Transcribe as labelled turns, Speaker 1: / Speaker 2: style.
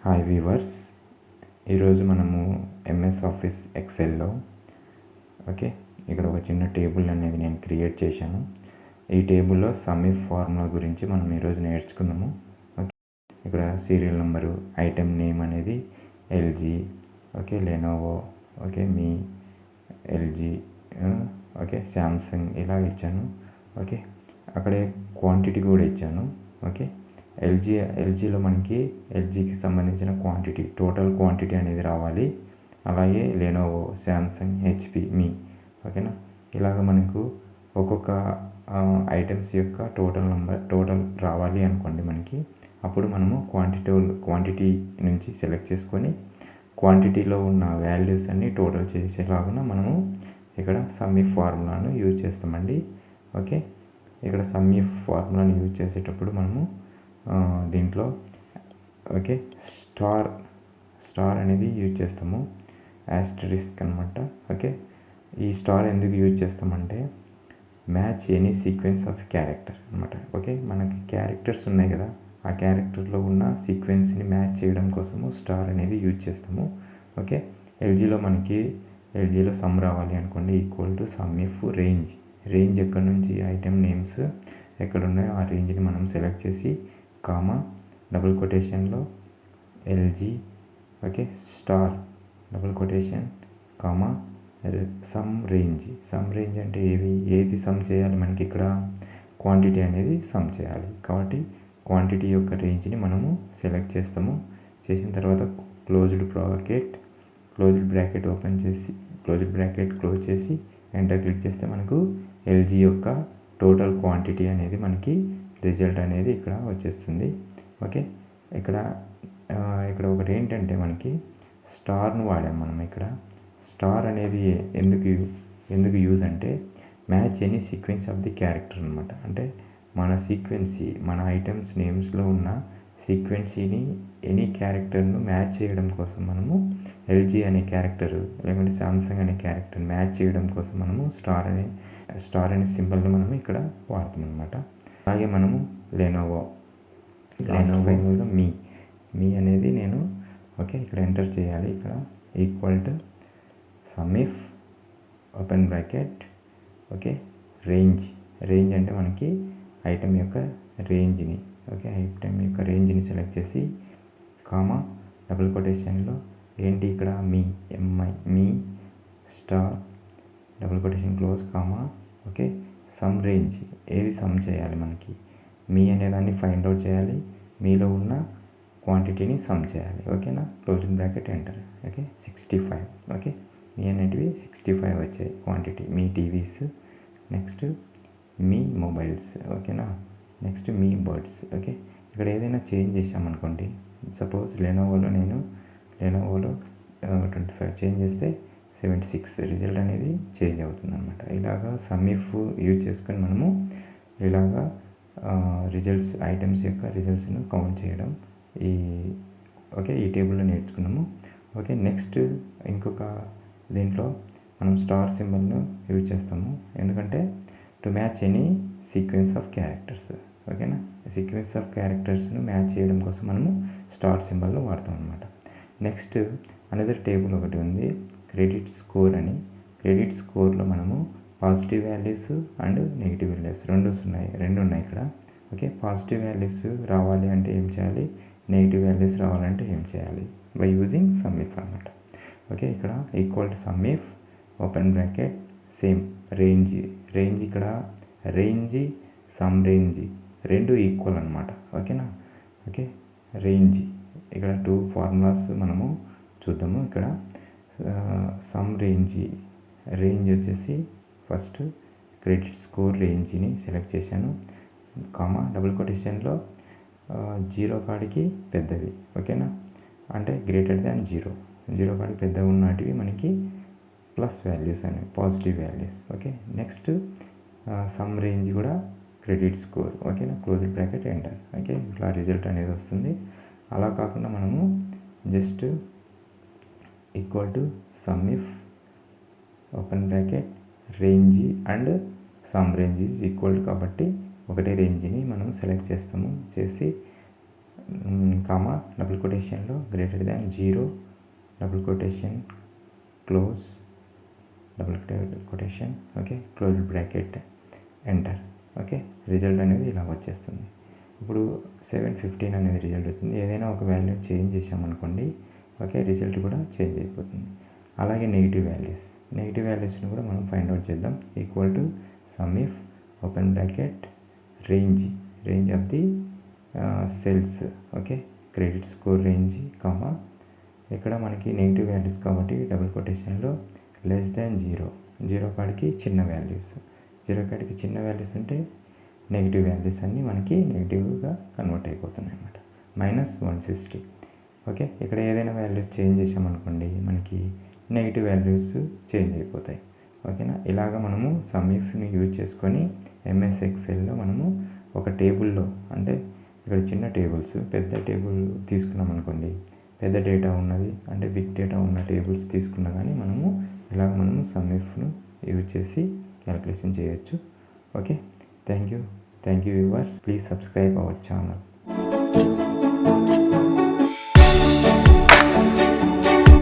Speaker 1: Hi weavers, ఈరోజు మనము MS office ఎక్సెల్లో ఇక్కడ ఒక చిన్న టేబుల్ అనేది నేను క్రియేట్ చేశాను. ఈ టేబుల్లో సమ్మిఫ్ ఫార్ములా గురించి మనం ఈరోజు నేర్చుకుందాము. ఇక్కడ సీరియల్ నెంబరు, ఐటెం నేమ్ అనేది ఎల్జీ, లెనోవో, మీ ఎల్జీ, శాంసంగ్ ఇలా ఇచ్చాను. అక్కడే క్వాంటిటీ కూడా ఇచ్చాను. ఎల్జీలో మనకి ఎల్జీకి సంబంధించిన క్వాంటిటీ, టోటల్ క్వాంటిటీ అనేది రావాలి. అలాగే లెనోవో, శాంసంగ్, హెచ్పి, మీ ఇలాగ మనకు ఒక్కొక్క ఐటమ్స్ యొక్క టోటల్ రావాలి అనుకోండి మనకి. అప్పుడు మనము క్వాంటిటీ నుంచి సెలెక్ట్ చేసుకొని క్వాంటిటీలో ఉన్న వాల్యూస్ అన్నీ టోటల్ చేసేలాగా మనము ఇక్కడ సమ్మిఫ్ ఫార్ములాను యూజ్ చేస్తామండి. ఇక్కడ సమ్మిఫ్ ఫార్ములాను యూజ్ చేసేటప్పుడు మనము దీంట్లో స్టార్ అనేది యూజ్ చేస్తాము, యాస్టరిస్క్ అనమాట. ఈ స్టార్ ఎందుకు యూజ్ చేస్తామంటే match any sequence of character అనమాట. మనకి క్యారెక్టర్స్ ఉన్నాయి కదా, ఆ క్యారెక్టర్లో ఉన్న సీక్వెన్స్ని మ్యాచ్ చేయడం కోసము స్టార్ అనేది యూజ్ చేస్తాము. ఎల్జీలో సమ్ రావాలి అనుకోండి, ఈక్వల్ టు సమ్మిఫ్ రేంజ్ ఎక్కడి నుంచి ఐటెం నేమ్స్ ఎక్కడ ఉన్నాయో ఆ రేంజ్ని మనం సెలెక్ట్ చేసి కామా డబుల్ కొటేషన్లో LG star double quotation comma sum range అంటే ఏది సమ్ చేయాలి మనకి, ఇక్కడ క్వాంటిటీ అనేది సమ్ చేయాలి. కాబట్టి క్వాంటిటీ యొక్క రేంజ్ని మనము సెలెక్ట్ చేస్తాము. చేసిన తర్వాత క్లోజ్డ్ బ్రాకెట్ ఓపెన్ చేసి క్లోజ్డ్ బ్రాకెట్ క్లోజ్ చేసి ఎంటర్ క్లిక్ చేస్తే మనకు ఎల్జీ యొక్క టోటల్ క్వాంటిటీ అనేది మనకి రిజల్ట్ అనేది ఇక్కడ వచ్చేస్తుంది. ఇక్కడ ఒకటి ఏంటంటే మనకి స్టార్ను వాడాం మనం. ఇక్కడ స్టార్ అనేది ఎందుకు యూజ్ అంటే match any sequence of the character అనమాట. అంటే మన ఐటమ్స్ నేమ్స్లో ఉన్న సీక్వెన్సీని ఎనీ క్యారెక్టర్ను మ్యాచ్ చేయడం కోసం మనము ఎల్జీ అనే క్యారెక్టర్ లేకుంటే శాంసంగ్ అనే క్యారెక్టర్ మ్యాచ్ చేయడం కోసం మనము స్టార్ అనే సింబల్ని మనము ఇక్కడ వాడతాం అనమాట. అలాగే మనము లెనోవో మీ అనేది నేను ఇక్కడ ఎంటర్ చేయాలి. ఇక్కడ equal to sumif open bracket range అంటే మనకి ఐటెం యొక్క రేంజ్ని సెలెక్ట్ చేసి కామా డబుల్ కొటేషన్లో ఏంటి ఇక్కడ Mi star double quotation close comma sum range, ఏది సమ్ చేయాలి మనకి, మీ అనేదాన్ని ఫైండ్ అవుట్ చేయాలి, మీలో ఉన్న క్వాంటిటీని సమ్ చేయాలి. Closing bracket enter. 65 మీ అనేటివి 65 వచ్చాయి క్వాంటిటీ. మీ టీవీస్, నెక్స్ట్ మీ మొబైల్స్, నెక్స్ట్ మీ బర్డ్స్. ఇక్కడ ఏదైనా చేంజ్ చేసామనుకోండి, సపోజ్ లెనోవోలో 25 చేంజ్ చేస్తే 76 రిజల్ట్ అనేది చేంజ్ అవుతుంది అనమాట. ఇలాగా సమ్మిఫ్ యూజ్ చేసుకొని మనము ఇలాగా రిజల్ట్స్, ఐటమ్స్ యొక్క రిజల్ట్స్ను కౌంట్ చేయడం ఈ టేబుల్లో నేర్చుకున్నాము. నెక్స్ట్ ఇంకొక దీంట్లో మనం స్టార్ సింబల్ను యూజ్ చేస్తాము. ఎందుకంటే to match any sequence of characters. Sequence of క్యారెక్టర్స్ను మ్యాచ్ చేయడం కోసం మనము స్టార్ సింబల్ను వాడతాం అనమాట. నెక్స్ట్ అనదర్ టేబుల్ ఒకటి ఉంది, క్రెడిట్ స్కోర్ అని. క్రెడిట్ స్కోర్లో మనము positive values and negative values రెండు ఉన్నాయి ఇక్కడ. పాజిటివ్ వాల్యూస్ రావాలి అంటే ఏం చేయాలి, నెగిటివ్ వాల్యూస్ రావాలంటే ఏం చేయాలి, బై యూజింగ్ సమ్మిఫ్ అనమాట. ఇక్కడ equal to sumif open bracket same range ఇక్కడ సమ్ రేంజ్ రెండు ఈక్వల్ అనమాట. రేంజ్ ఇక్కడ 2 ఫార్ములాస్ మనము చూద్దాము. ఇక్కడ సమ్ రేంజ్ వచ్చేసి ఫస్ట్ క్రెడిట్ స్కోర్ రేంజ్ని సెలెక్ట్ చేశాను, కామా డబుల్ కొటేషన్లో 0 కాడికి పెద్దవి, అంటే గ్రేటర్ దాన్ 0 కాడికి పెద్దగా ఉన్నటివి మనకి ప్లస్ వాల్యూస్ అనేవి, positive values. Next sum range కూడా credit score, close bracket enter. ఇట్లా రిజల్ట్ అనేది వస్తుంది. అలా కాకుండా మనము just equal to sumif open bracket range and sum range is equal కాబట్టి ఒకటే రేంజ్ని మనం సెలెక్ట్ చేసి కామా డబుల్ కొటేషన్లో greater than 0 double quotation close double quotation okay close bracket enter okay result అనేది ఇలా వచ్చేస్తుంది. ఇప్పుడు 715 అనేది రిజల్ట్ వచ్చింది. ఏదైనా ఒక వాల్యూ చేంజ్ చేసామనుకోండి ఓకే రిజల్ట్ కూడా చేంజ్ అయిపోతుంది. అలాగే నెగిటివ్ వాల్యూస్ని కూడా మనం ఫైండ్ అవుట్ చేద్దాం. Equal to sumif open bracket range of the cells okay credit score range comma ఇక్కడ మనకి నెగిటివ్ వాల్యూస్ కాబట్టి డబుల్ కొటేషన్లో లెస్ దాన్ 0 కాడికి చిన్న వాల్యూస్ 0 కాడికి చిన్న వాల్యూస్ అంటే నెగిటివ్ వాల్యూస్ అన్నీ మనకి నెగిటివ్గా కన్వర్ట్ అయిపోతున్నాయి అన్నమాట. -160 ఓకే ఇక్కడ ఏదైనా వాల్యూస్ చేంజ్ చేసామనుకోండి మనకి నెగిటివ్ వాల్యూస్ చేంజ్ అయిపోతాయి ఓకేనా. ఇలాగ మనము సమ్ఇఫ్ని యూజ్ చేసుకొని ఎంఎస్ ఎక్సెల్లో మనము ఒక టేబుల్లో అంటే ఇక్కడ చిన్న టేబుల్స్ పెద్ద టేబుల్ తీసుకున్నాం అనుకోండి పెద్ద డేటా ఉన్నది అంటే బిగ్ డేటా ఉన్న టేబుల్స్ తీసుకున్నా కానీ ఇలాగ మనము సమ్ఇఫ్ను యూజ్ చేసి క్యాలిక్యులేషన్ చేయొచ్చు. Okay thank you viewers. Please subscribe our channel.